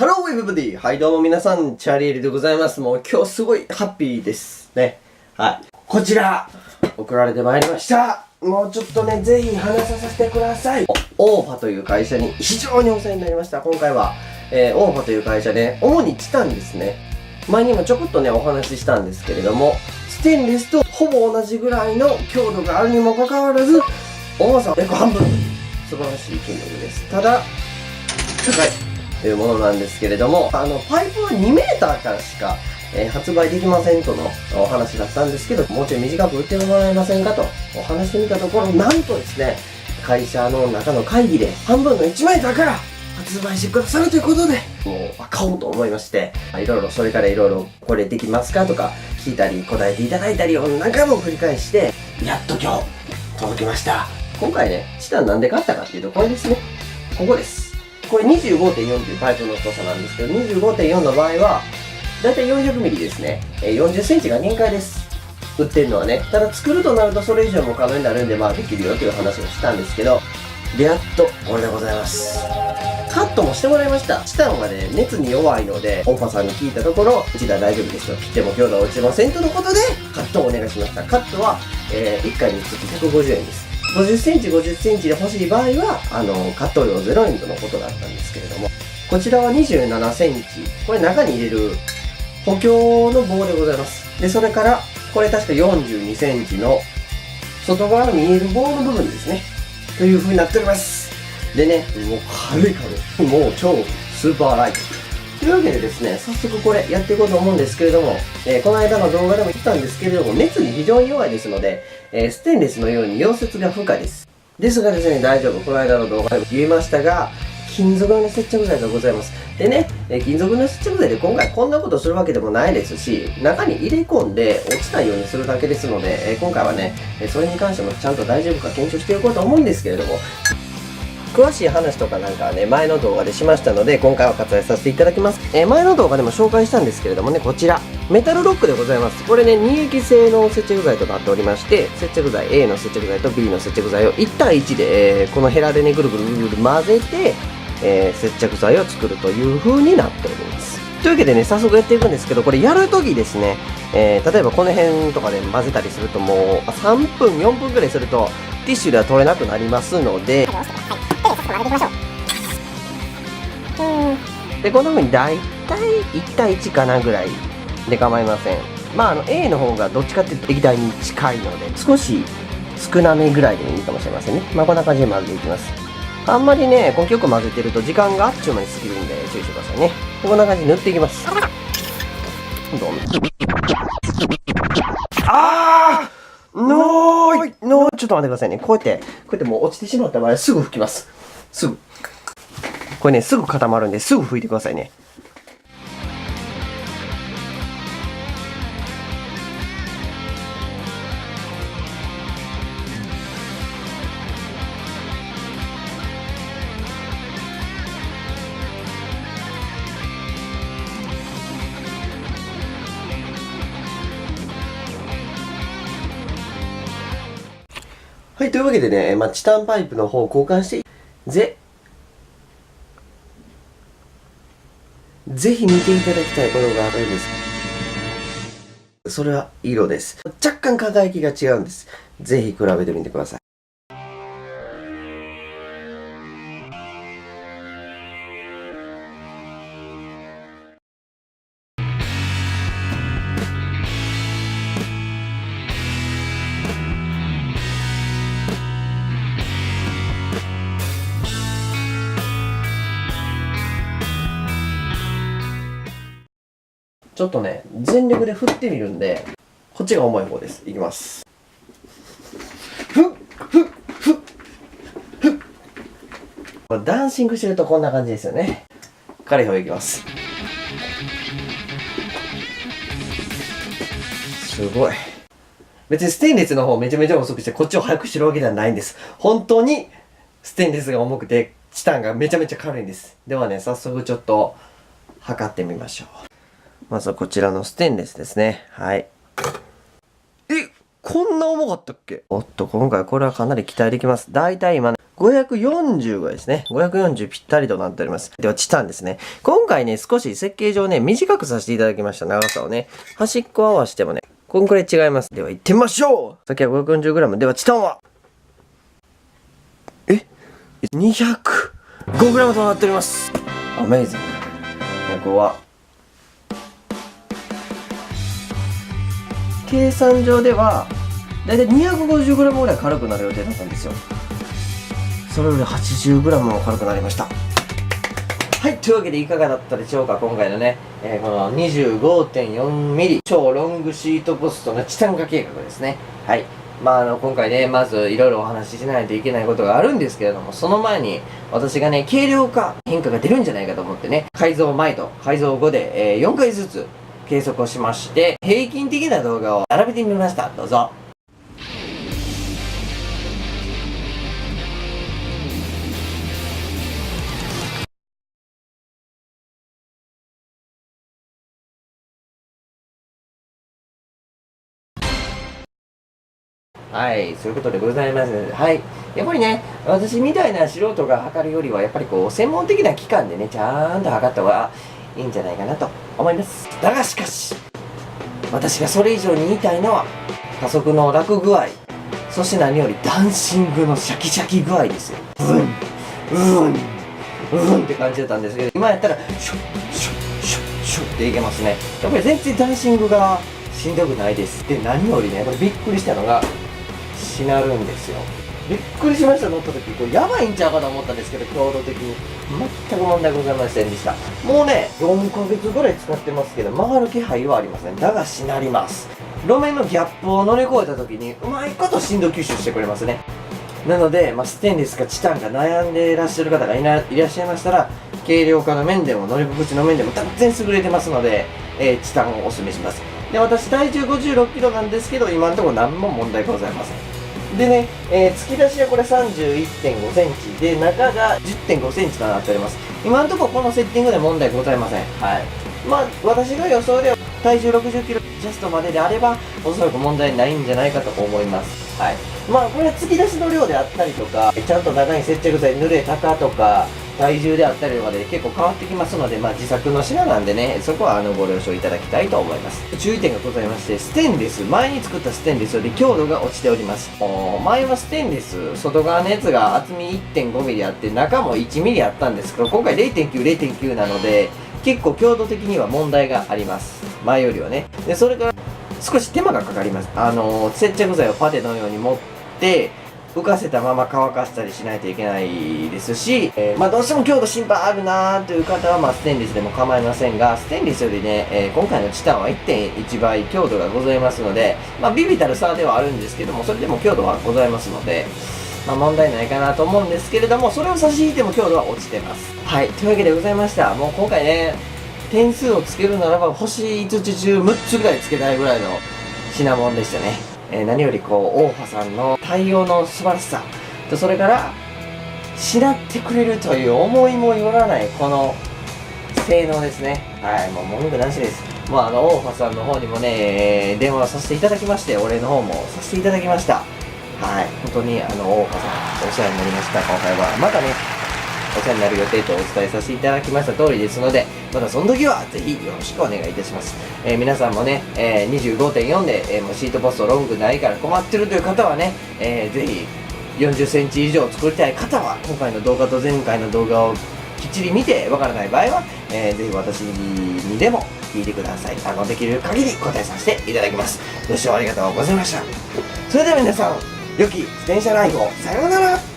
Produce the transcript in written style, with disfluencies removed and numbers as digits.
ハローエブリディ。はい、どうも皆さん、チャーリーエリでございます。もう今日すごいハッピーですね。はい。こちら、送られてまいりました。もうちょっとね、ぜひ話させてください。オーファという会社に非常にお世話になりました。今回は、オーファという会社で、主にチタンですね。前にもちょこっとね、お話ししたんですけれども、ステンレスとほぼ同じぐらいの強度があるにもかかわらず、重さ約半分という素晴らしい金額です。ただ、高いというものなんですけれども、パイプは2メーターからしか、発売できませんとのお話だったんですけど、もうちょい短く売ってもらえませんかとお話してみたところ、なんとですね、会社の中の会議で半分の1メーターから発売してくださるということで、もう買おうと思いまして、それからいろいろこれできますかとか聞いたり答えていただいたりを何回も繰り返して、やっと今日届きました。今回ね、チタンなんで買ったかっていうとこれですね。ここです。これ 25.4 というパイプの太さなんですけど、25.4 の場合は、だいたい400ミリですね。40センチが限界です。売ってるのはね。ただ作るとなるとそれ以上も可能になるんで、まあできるよという話をしたんですけど、で、やっとこれでございます。カットもしてもらいました。チタンはね、熱に弱いので、オーファさんに聞いたところ、1台大丈夫ですよ。切っても強度は落ちませんとのことで、カットをお願いしました。カットは、1回につき150円です。50センチ、50センチで欲しい場合は、カット料0円とのことだったんですけれども、こちらは27センチ。これ中に入れる補強の棒でございます。で、それから、これ確か42センチの外側の見える棒の部分ですね。という風になっております。でね、もう軽い。もう超スーパーライト。というわけでですね、早速これやっていこうと思うんですけれども、この間の動画でも言ったんですけれども、熱に非常に弱いですので、ステンレスのように溶接が不可です。ですがですね、大丈夫。この間の動画でも言いましたが、金属の接着剤がございます。でね、金属の接着剤で今回こんなことするわけでもないですし、中に入れ込んで落ちないようにするだけですので、今回はね、それに関してもちゃんと大丈夫か検証していこうと思うんですけれども、詳しい話とかなんかはね、前の動画でしましたので、今回は割愛させていただきます。前の動画でも紹介したんですけれどもね、こちら、メタルロックでございます。これね、2液性の接着剤となっておりまして、接着剤 A の接着剤と B の接着剤を1対1で、このヘラでね、ぐるぐる混ぜて、接着剤を作るという風になっております。というわけでね、早速やっていくんですけど、これやるときですね、例えばこの辺とかで混ぜたりするともう、3分、4分くらいすると、ティッシュでは取れなくなりますので、で、こんな風に大体1対1かなぐらいで構いません。まあ、A の方がどっちかっていうと液体に近いので、少し少なめぐらいでもいいかもしれませんね。まあ、こんな感じで混ぜていきます。あんまりね、根気よく混ぜてると時間があっちゅう間に過ぎるんで注意してくださいね。でこんな感じで塗っていきます。どんちょっと待ってくださいね。こうやってもう落ちてしまった場合すぐ拭きます。すぐ。これね、すぐ固まるんで、すぐ拭いてくださいね。はい、というわけでね、チタンパイプの方を交換して、ぜひ見ていただきたいことがあるんです。それは色です。若干輝きが違うんです。ぜひ比べてみてください。ちょっとね、全力で振ってみるんで、こっちが重い方です。いきます。ダンシングしてるとこんな感じですよね。軽い方いきます。すごい。別にステンレスの方めちゃめちゃ遅くしてこっちを速くしてるわけではないんです。本当にステンレスが重くてチタンがめちゃめちゃ軽いんです。ではね、早速ちょっと測ってみましょう。まずはこちらのステンレスですね。はい。こんな重かったっけ？おっと、今回これはかなり期待できます。だいたい今、5 545ですね。540ぴったりとなっております。では、チタンですね。今回ね、少し設計上ね、短くさせていただきました。長さをね。端っこ合わせてもね、こんくらい違います。では、行ってみましょう。さっきは 540g。では、チタンは205g となっております。アメイズング。ここは、計算上では、だいたい 250g ぐらい軽くなる予定だったんですよ。それより 80g も軽くなりました。はい、というわけでいかがだったでしょうか、今回のね、この 25.4mm 超ロングシートポストのチタン化計画ですね。はい。今回ね、まずいろいろお話ししないといけないことがあるんですけれども、その前に私がね、軽量化変化が出るんじゃないかと思ってね、改造前と改造後で、4回ずつ計測をしまして、平均的な動画を並べてみました。どうぞ。はい、そういうことでございます。はい。やっぱりね、私みたいな素人が測るよりは、やっぱりこう、専門的な機関でね、ちゃんと測った方がいいんじゃないかなと思います。だがしかし、私がそれ以上に言いたいのは、加速の楽具合、そして何よりダンシングのシャキシャキ具合ですよ。って感じだったんですけど、今やったら、シュッ、シュッ、シュッ、シュッっていけますね。やっぱり全然ダンシングがしんどくないです。で、何よりね、これびっくりしたのが、しなるんですよ。びっくりしました。乗った時これやばいんちゃうかと思ったんですけど、強度的に全く問題ございませんでした。もうね4ヶ月ぐらい使ってますけど、曲がる気配はありません。だがしなります。路面のギャップを乗り越えた時にうまいこと振動吸収してくれますね。なので、ステンレスかチタンか悩んでいらっしゃる方がいらっしゃいましたら、軽量化の面でも乗り心地の面でも断然優れてますので、チタンをお勧めします。で、私体重56キロなんですけど、今のところ何も問題ございません。でね、突き出しはこれ 31.5 センチで、中が 10.5 センチとなっております。今のところこのセッティングで問題ございません。はい。私の予想では体重60キロジャストまでであれば、おそらく問題ないんじゃないかと思います。はい。これは突き出しの量であったりとか、ちゃんと中に接着剤濡れたかとか、体重であったりとかで結構変わってきますので、自作の品なんでね、そこはご了承いただきたいと思います。注意点がございまして、ステンレス、前に作ったステンレスより強度が落ちております。前はステンレス、外側のやつが厚み 1.5mm あって、中も 1mm あったんですけど、今回 0.9、0.9 なので、結構強度的には問題があります。前よりはね。で、それから少し手間がかかります。接着剤をパテのように持って、浮かせたまま乾かしたりしないといけないですし、どうしても強度心配あるなーという方は、ステンレスでも構いませんが、ステンレスよりね、今回のチタンは 1.1 倍強度がございますので、微々たる差ではあるんですけども、それでも強度はございますので、問題ないかなと思うんですけれども、それを差し引いても強度は落ちてます。はい、というわけでございました。もう今回ね、点数をつけるならば、星5つ中6つぐらいつけたいぐらいの品物でしたね。何よりオーファさんの対応の素晴らしさと、それからしなってくれるという思いもよらないこの性能ですね。はい、もう文句なしです。オーファさんの方にもね、電話させていただきまして、お礼の方もさせていただきました。はい、本当にオーファさんお世話になりました。今回はまたね、お世話になる予定とお伝えさせていただきました通りですので、またその時はぜひよろしくお願いいたします。皆さんもね、25.4 で、もうシートポストロングないから困ってるという方はね、ぜひ40センチ以上作りたい方は、今回の動画と前回の動画をきっちり見てわからない場合は、ぜひ私にでも聞いてください。できる限り答えさせていただきます。ご視聴ありがとうございました。それでは皆さん、良き自転車ライフをさようなら。